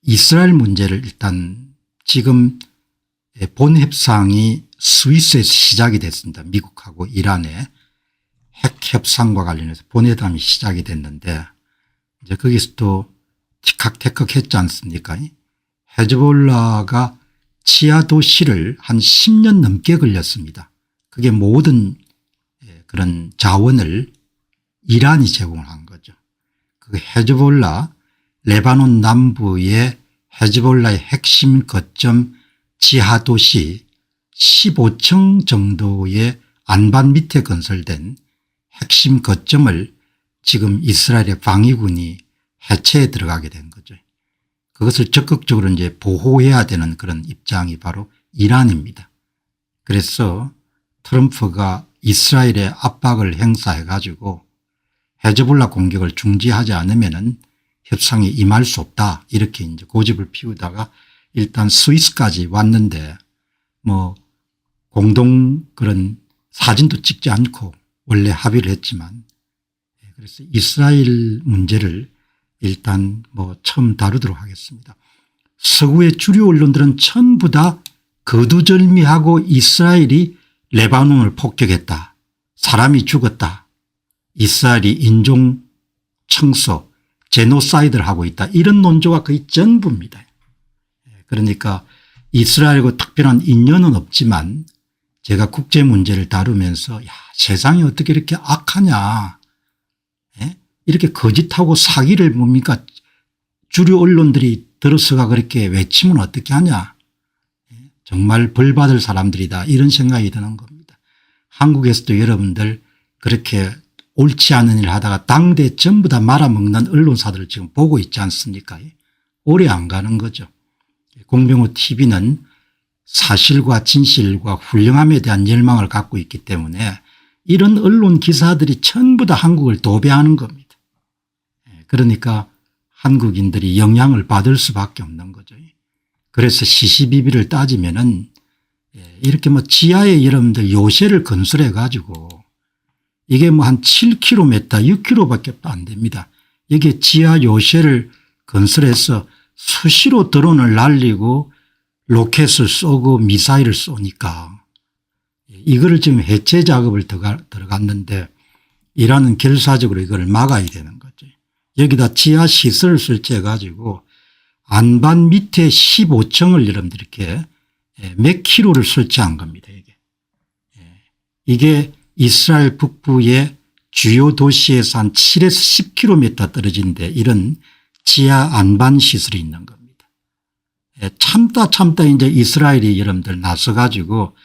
이스라엘 문제를 일단 지금 본 협상이 스위스에서 시작이 됐습니다. 미국하고 이란의 핵 협상과 관련해서 본회담이 시작이 됐는데 이제 거기서 또 티격태격 했지 않습니까? 헤즈볼라가 지하 도시를 한 10년 넘게 걸렸습니다. 그게 모든 그런 자원을 이란이 제공을 한 거죠. 그 헤즈볼라 레바논 남부의 헤즈볼라의 핵심 거점 지하 도시 15층 정도의 안반 밑에 건설된 핵심 거점을 지금 이스라엘의 방위군이 해체에 들어가게 된 거죠. 그것을 적극적으로 이제 보호해야 되는 그런 입장이 바로 이란입니다. 그래서 트럼프가 이스라엘에 압박을 행사해 가지고 헤즈볼라 공격을 중지하지 않으면은 협상에 임할 수 없다 이렇게 이제 고집을 피우다가 일단 스위스까지 왔는데 뭐 공동 그런 사진도 찍지 않고 원래 합의를 했지만 그래서 이스라엘 문제를 일단 뭐 처음 다루도록 하겠습니다. 서구의 주류 언론들은 전부 다 거두절미하고 이스라엘이 레바논을 폭격했다. 사람이 죽었다. 이스라엘이 인종 청소 제노사이드를 하고 있다. 이런 논조가 거의 전부입니다. 그러니까 이스라엘과 특별한 인연은 없지만 제가 국제 문제를 다루면서 야, 세상이 어떻게 이렇게 악하냐. 이렇게 거짓하고 사기를 뭡니까 주류 언론들이 들어서가 그렇게 외치면 어떻게 하냐. 정말 벌받을 사람들이다 이런 생각이 드는 겁니다. 한국에서도 여러분들 그렇게 옳지 않은 일을 하다가 당대 전부 다 말아먹는 언론사들을 지금 보고 있지 않습니까? 오래 안 가는 거죠. 공병호 TV는 사실과 진실과 훌륭함에 대한 열망을 갖고 있기 때문에 이런 언론 기사들이 전부 다 한국을 도배하는 겁니다. 그러니까 한국인들이 영향을 받을 수밖에 없는 거죠. 그래서 시시비비를 따지면은 이렇게 뭐 지하에 여러분들 요새를 건설해 가지고 이게 뭐 한 7km 6km밖에 안 됩니다. 이게 지하 요새를 건설해서 수시로 드론을 날리고 로켓을 쏘고 미사일을 쏘니까 이거를 지금 해체 작업을 들어갔는데 이란은 결사적으로 이걸 막아야 되는 거죠. 여기다 지하 시설을 설치해 가지고 안반 밑에 15층을 여러분들 이렇게 몇 킬로를 설치한 겁니다. 이게 이스라엘 북부의 주요 도시에서 한 7에서 10km 떨어진데 이런 지하 안반 시설이 있는 겁니다. 참다 이제 이스라엘이 여러분들 나서 가지고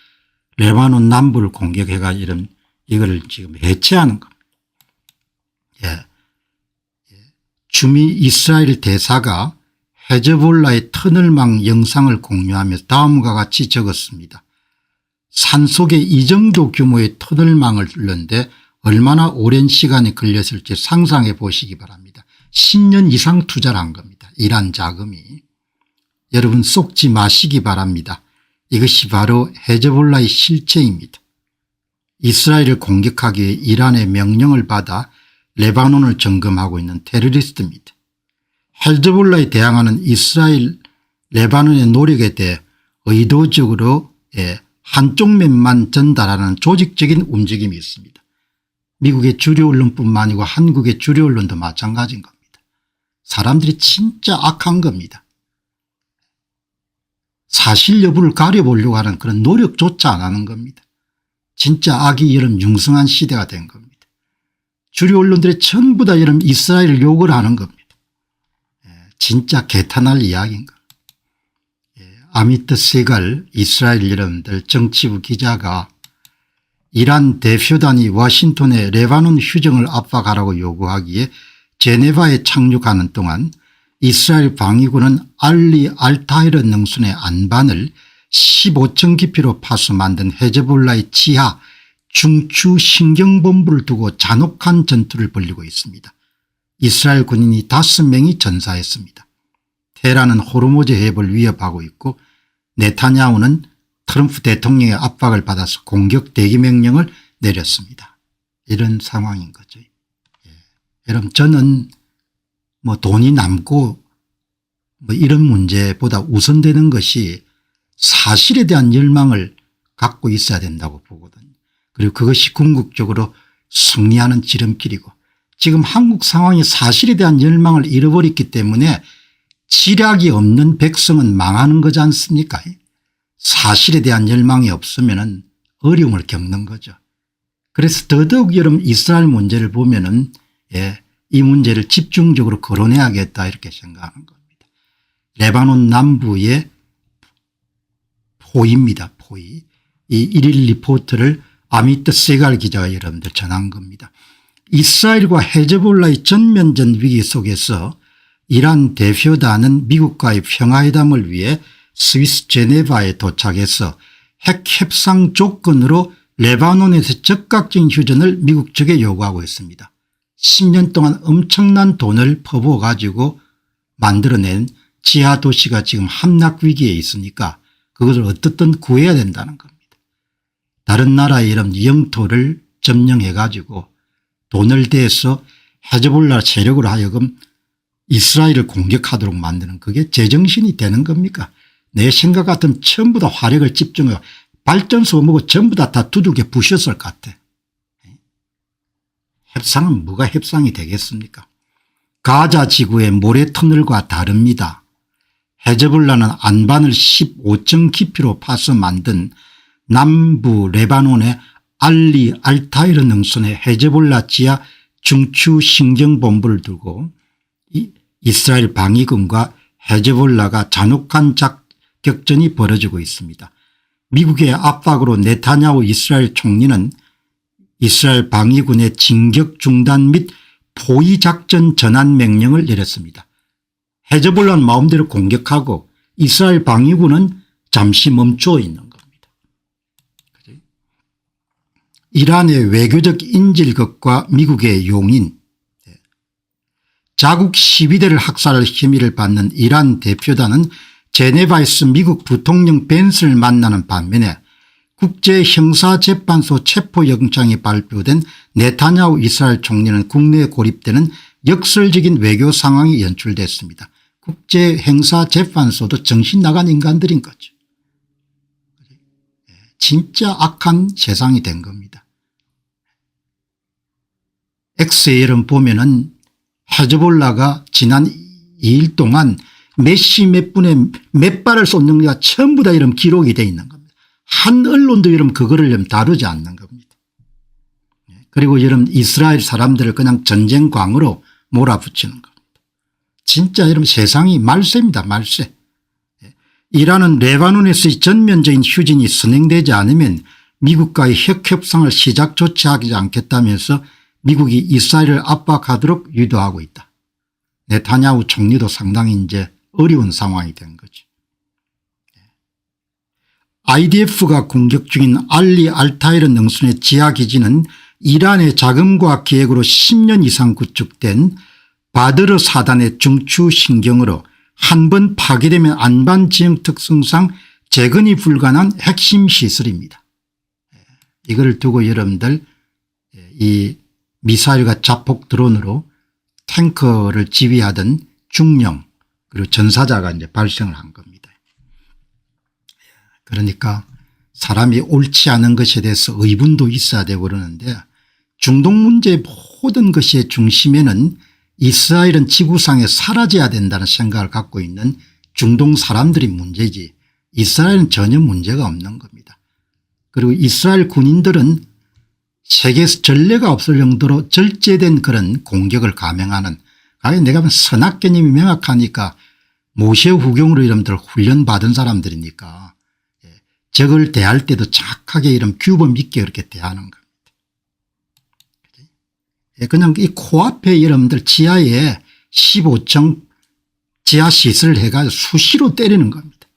레바논 남부를 공격해 가지고 이거를 지금 해체하는 겁니다. 주미 이스라엘 대사가 헤즈볼라의 터널망 영상을 공유하면서 다음과 같이 적었습니다. 산속에 이 정도 규모의 터널망을 뚫는데 얼마나 오랜 시간이 걸렸을지 상상해 보시기 바랍니다. 10년 이상 투자를 한 겁니다. 이란 자금이. 여러분 속지 마시기 바랍니다. 이것이 바로 헤즈볼라의 실체입니다. 이스라엘을 공격하기 위해 이란의 명령을 받아 레바논을 점검하고 있는 테러리스트입니다. 헤즈볼라에 대항하는 이스라엘 레바논의 노력에 대해 의도적으로 한쪽 면만 전달하는 조직적인 움직임이 있습니다. 미국의 주류 언론뿐만 아니고 한국의 주류 언론도 마찬가지인 겁니다. 사람들이 진짜 악한 겁니다. 사실 여부를 가려보려고 하는 그런 노력조차 안 하는 겁니다. 진짜 악이 여러분 융성한 시대가 된 겁니다. 주류 언론들이 전부 다 여러분 이스라엘을 욕을 하는 겁니다. 진짜 개탄할 이야기인 겁니다. 아미트 세갈 이스라엘 여러분들 정치부 기자가 이란 대표단이 워싱턴의 레바논 휴정을 압박하라고 요구하기에 제네바에 착륙하는 동안 이스라엘 방위군은 알리 알타이르 능선의 안반을 15층 깊이로 파서 만든 헤즈볼라의 지하 중추 신경본부를 두고 잔혹한 전투를 벌이고 있습니다. 이스라엘 군인이 5명이 전사했습니다. 테헤란은 호르무즈 해협을 위협하고 있고 네타냐후는 트럼프 대통령의 압박을 받아서 공격 대기 명령을 내렸습니다. 이런 상황인 거죠. 여러분 저는 뭐 돈이 남고 뭐 이런 문제보다 우선되는 것이 사실에 대한 열망을 갖고 있어야 된다고 보거든요. 그리고 그것이 궁극적으로 승리하는 지름길이고, 지금 한국 상황이 사실에 대한 열망을 잃어버렸기 때문에 지략이 없는 백성은 망하는 거지 않습니까? 사실에 대한 열망이 없으면 어려움을 겪는 거죠. 그래서 더더욱 여러분 이스라엘 문제를 보면은 이 문제를 집중적으로 거론해야겠다 이렇게 생각하는 겁니다. 레바논 남부의 포위입니다. 포위. 이 일일 리포트를 아미트 세갈 기자가 여러분들 전한 겁니다. 이스라엘과 헤즈볼라의 전면전 위기 속에서 이란 대표단은 미국과의 평화회담을 위해 스위스 제네바에 도착해서 핵 협상 조건으로 레바논에서 즉각적인 휴전을 미국 측에 요구하고 있습니다. 10년 동안 엄청난 돈을 퍼부어 가지고 만들어낸 지하 도시가 지금 함락 위기에 있으니까 그것을 어떻든 구해야 된다는 겁니다. 다른 나라의 이런 영토를 점령해 가지고 돈을 대서 헤즈볼라 세력으로 하여금 이스라엘을 공격하도록 만드는, 그게 제정신이 되는 겁니까? 내 생각 같으면 전부 다 화력을 집중해 발전소 뭐고 전부 다 두들겨 부셨을 것 같아. 협상은 뭐가 협상이 되겠습니까? 가자 지구의 모래터널과 다릅니다. 헤즈볼라는 안반을 15층 깊이로 파서 만든 남부 레바논의 알리 알타이르 능선에 헤즈볼라 지하 중추 신경본부를 두고 이스라엘 방위군과 헤즈볼라가 잔혹한 격전이 벌어지고 있습니다. 미국의 압박으로 네타냐후 이스라엘 총리는 이스라엘 방위군의 진격 중단 및 포위작전 전환 명령을 내렸습니다. 헤즈볼라는 마음대로 공격하고 이스라엘 방위군은 잠시 멈춰 있는 겁니다. 이란의 외교적 인질극과 미국의 용인, 자국 12대를 학살할 혐의를 받는 이란 대표단은 제네바에서 미국 부통령 벤스를 만나는 반면에 국제형사재판소 체포영장이 발표된 네타냐후 이스라엘 총리는 국내에 고립되는 역설적인 외교 상황이 연출됐습니다. 국제형사재판소도 정신 나간 인간들인 거죠. 진짜 악한 세상이 된 겁니다. 엑스에일은 보면은 헤즈볼라가 지난 2일 동안 몇 시 몇 분에 몇 발을 쏟는가 전부 다 이런 기록이 되어 있는 겁니다. 한 언론도 이런 그거를 다루지 않는 겁니다. 그리고 이런 이스라엘 사람들을 그냥 전쟁광으로 몰아붙이는 겁니다. 진짜 이런 세상이 말세입니다. 말세. 이란은 레바논에서의 전면적인 휴전이 선행되지 않으면 미국과의 핵 협상을 시작 조치하지 않겠다면서 미국이 이스라엘을 압박하도록 유도하고 있다. 네타냐후 총리도 상당히 이제 어려운 상황이 된 거죠. IDF가 공격 중인 알리 알타이르 능선의 지하기지는 이란의 자금과 계획으로 10년 이상 구축된 바드르 사단의 중추 신경으로 한 번 파괴되면 안반 지형 특성상 재건이 불가능한 핵심 시설입니다. 이걸 두고 여러분들 이 미사일과 자폭 드론으로 탱커를 지휘하던 중령 그리고 전사자가 이제 발생을 한 겁니다. 그러니까 사람이 옳지 않은 것에 대해서 의문도 있어야 되고 그러는데, 중동 문제의 모든 것의 중심에는 이스라엘은 지구상에 사라져야 된다는 생각을 갖고 있는 중동 사람들이 문제지 이스라엘은 전혀 문제가 없는 겁니다. 그리고 이스라엘 군인들은 세계에서 전례가 없을 정도로 절제된 그런 공격을 감행하는, 아니 내가 보면 선악 개념이 명확하니까 모세 후경으로 이름들 훈련받은 사람들이니까 적을 대할 때도 정확하게 이런 규범 있게 그렇게 대하는 겁니다. 그냥 이 코앞에 여러분들 지하에 15층 지하 시설을 해가지고 수시로 때리는 겁니다.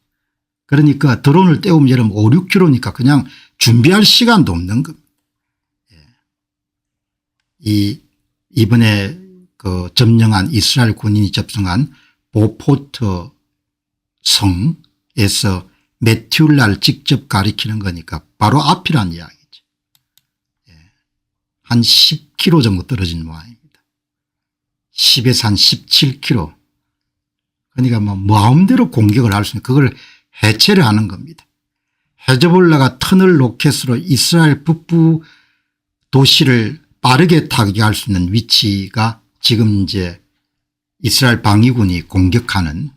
그러니까 드론을 떼우면 여러분 5, 6km니까 그냥 준비할 시간도 없는 겁니다. 이번에 그 점령한 이스라엘 군인이 접근한 보포트 성에서 메튠라를 직접 가리키는 거니까 바로 앞이란 이야기죠. 한 10km 정도 떨어진 모양입니다. 10에서 한 17km. 그러니까 뭐 마음대로 공격을 할 수 있는 그걸 해체를 하는 겁니다. 헤즈볼라가 터널 로켓으로 이스라엘 북부 도시를 빠르게 타격할 수 있는 위치가 지금 이제 이스라엘 방위군이 공격하는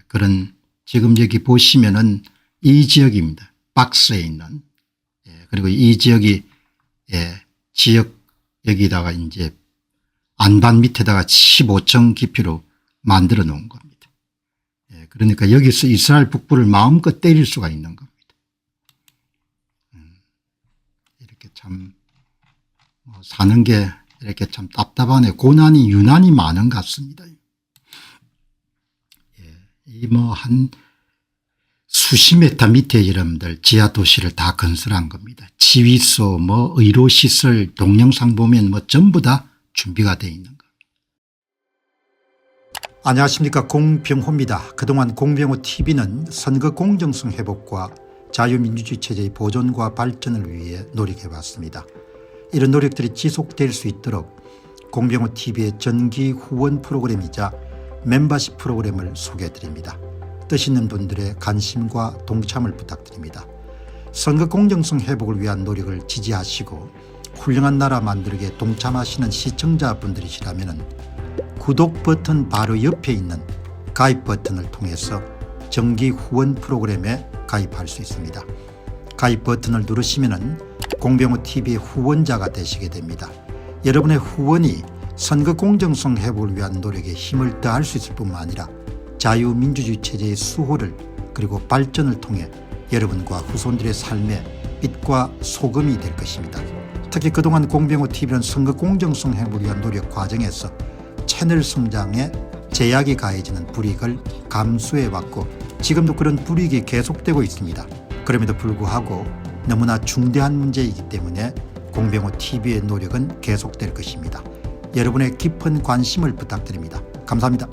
그런 지금 여기 보시면은 이 지역입니다. 박스에 있는 그리고 이 지역이 지역 여기다가 이제 안반 밑에다가 15층 깊이로 만들어 놓은 겁니다. 그러니까 여기서 이스라엘 북부를 마음껏 때릴 수가 있는 겁니다. 이렇게 참 뭐 사는 게 이렇게 참 답답하네. 고난이 유난히 많은 것 같습니다. 이 뭐 한 수십 미터 밑에 여러분들 지하 도시를 다 건설한 겁니다. 지휘소 뭐 의료시설 동영상 보면 뭐 전부 다 준비가 되어 있는 겁니다. 안녕하십니까, 공병호입니다. 그동안 공병호 TV는 선거 공정성 회복과 자유민주주의 체제의 보존과 발전을 위해 노력해왔습니다. 이런 노력들이 지속될 수 있도록 공병호 TV의 정기 후원 프로그램이자 멤버십 프로그램을 소개해드립니다. 뜻 있는 분들의 관심과 동참을 부탁드립니다. 선거 공정성 회복을 위한 노력을 지지하시고 훌륭한 나라 만들기에 동참하시는 시청자분들이시라면 구독 버튼 바로 옆에 있는 가입 버튼을 통해서 정기 후원 프로그램에 가입할 수 있습니다. 가입 버튼을 누르시면 공병호TV의 후원자가 되시게 됩니다. 여러분의 후원이 선거 공정성 회복을 위한 노력에 힘을 더할 수 있을 뿐만 아니라 자유민주주의 체제의 수호를 그리고 발전을 통해 여러분과 후손들의 삶에 빛과 소금이 될 것입니다. 특히 그동안 공병호TV는 선거 공정성 회복을 위한 노력 과정에서 채널 성장에 제약이 가해지는 불이익을 감수해왔고 지금도 그런 불이익이 계속되고 있습니다. 그럼에도 불구하고 너무나 중대한 문제이기 때문에 공병호TV의 노력은 계속될 것입니다. 여러분의 깊은 관심을 부탁드립니다. 감사합니다.